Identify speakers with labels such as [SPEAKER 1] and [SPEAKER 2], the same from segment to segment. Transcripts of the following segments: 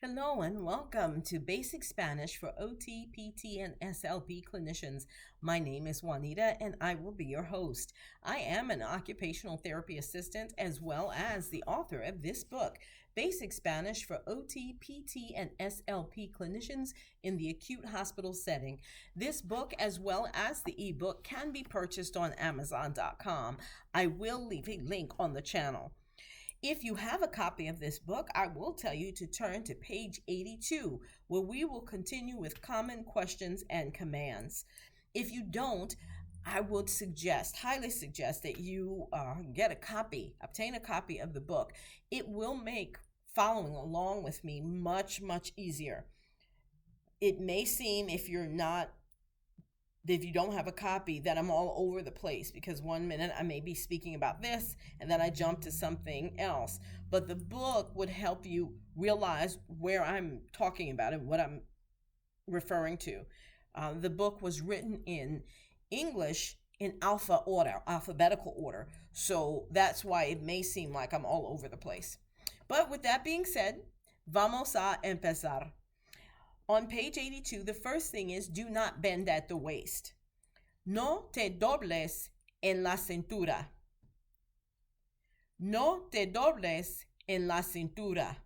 [SPEAKER 1] Hello and welcome to Basic Spanish for OT, PT, and SLP clinicians. My name is Juanita and I will be your host. I am an occupational therapy assistant as well as the author of this book, Basic Spanish for OT, PT, and SLP clinicians in the acute hospital setting. This book, as well as the ebook, can be purchased on Amazon.com. I will leave a link on the channel. If you have a copy of this book, I will tell you to turn to page 82, where we will continue with common questions and commands. If you don't, I would highly suggest that you obtain a copy of the book. It will make following along with me much, much easier. It may seem, if you don't have a copy, that I'm all over the place because one minute I may be speaking about this and then I jump to something else. But the book would help you realize where I'm talking about and what I'm referring to. The book was written in English in alphabetical order. So that's why it may seem like I'm all over the place. But with that being said, vamos a empezar. On page 82, the first thing is do not bend at the waist. No te dobles en la cintura. No te dobles en la cintura.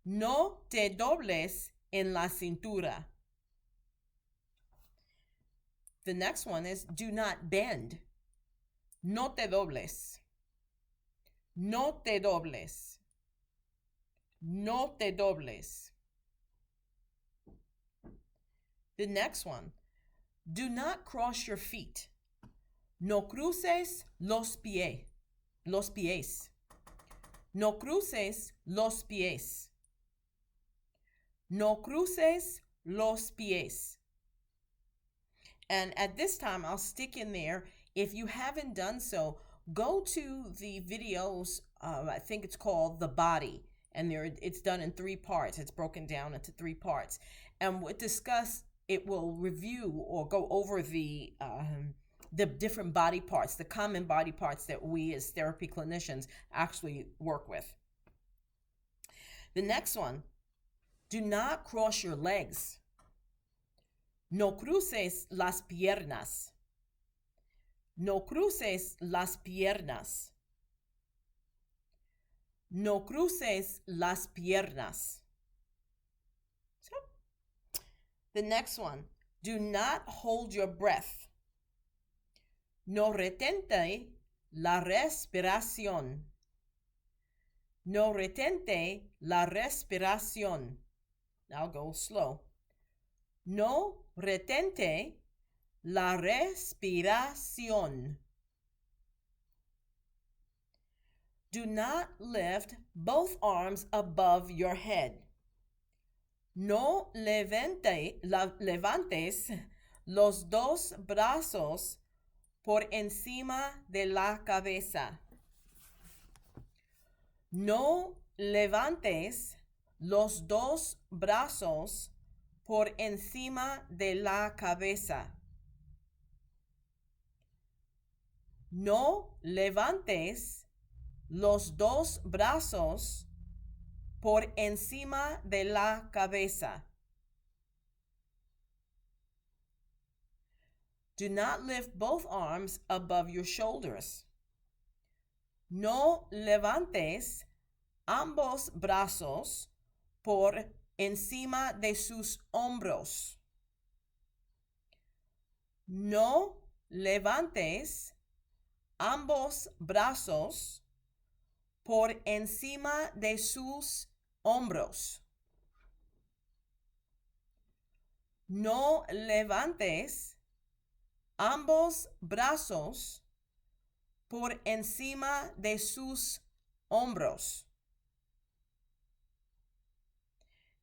[SPEAKER 1] No te dobles en la cintura. The next one is do not bend. No te dobles. No te dobles. No te dobles. The next one, do not cross your feet. No cruces los pies. Los pies. No cruces los pies. No cruces los pies. And at this time, I'll stick in there. If you haven't done so, go to the videos. I think it's called The Body. And it's done in 3 parts. It's broken down into 3 parts. And we'll discuss. It will review or go over the different body parts, the common body parts that we as therapy clinicians actually work with. The next one, do not cross your legs. No cruces las piernas. No cruces las piernas. No cruces las piernas. The next one, do not hold your breath. No retente la respiración. No retente la respiración. I'll go slow. No retente la respiración. Do not lift both arms above your head. No levantes los dos brazos por encima de la cabeza. No levantes los dos brazos por encima de la cabeza. No levantes los dos brazos por encima de la cabeza. Do not lift both arms above your shoulders. No levantes ambos brazos por encima de sus hombros. No levantes ambos brazos por encima de sus hombros. No levantes ambos brazos por encima de sus hombros.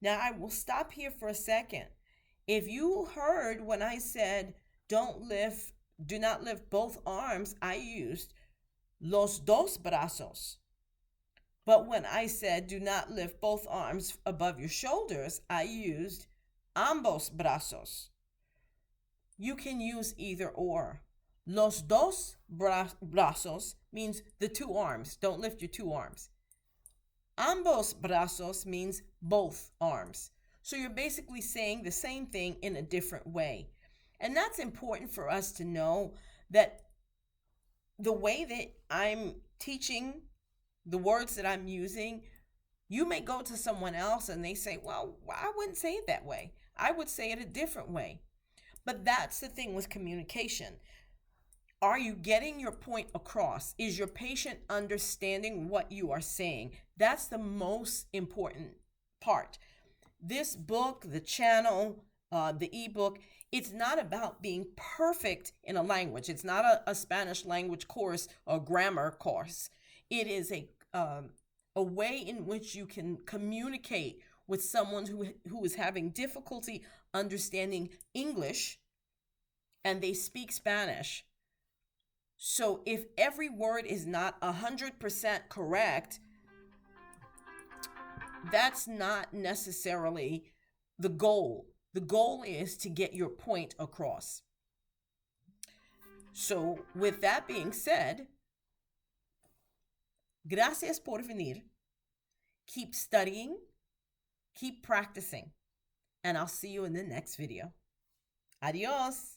[SPEAKER 1] Now I will stop here for a second. If you heard when I said do not lift both arms, I used los dos brazos. But when I said do not lift both arms above your shoulders, I used ambos brazos. You can use either or. Los dos brazos means the 2 arms. Don't lift your 2 arms. Ambos brazos means both arms. So you're basically saying the same thing in a different way. And that's important for us to know that the way that I'm teaching, the words that I'm using, you may go to someone else and they say, well, I wouldn't say it that way. I would say it a different way. But that's the thing with communication. Are you getting your point across? Is your patient understanding what you are saying? That's the most important part. This book, the channel, the ebook, it's not about being perfect in a language. It's not a Spanish language course or grammar course. It is a way in which you can communicate with someone who is having difficulty understanding English and they speak Spanish. So if every word is not 100% correct, that's not necessarily the goal. The goal is to get your point across. So with that being said, gracias por venir. Keep studying, keep practicing, and I'll see you in the next video. Adios.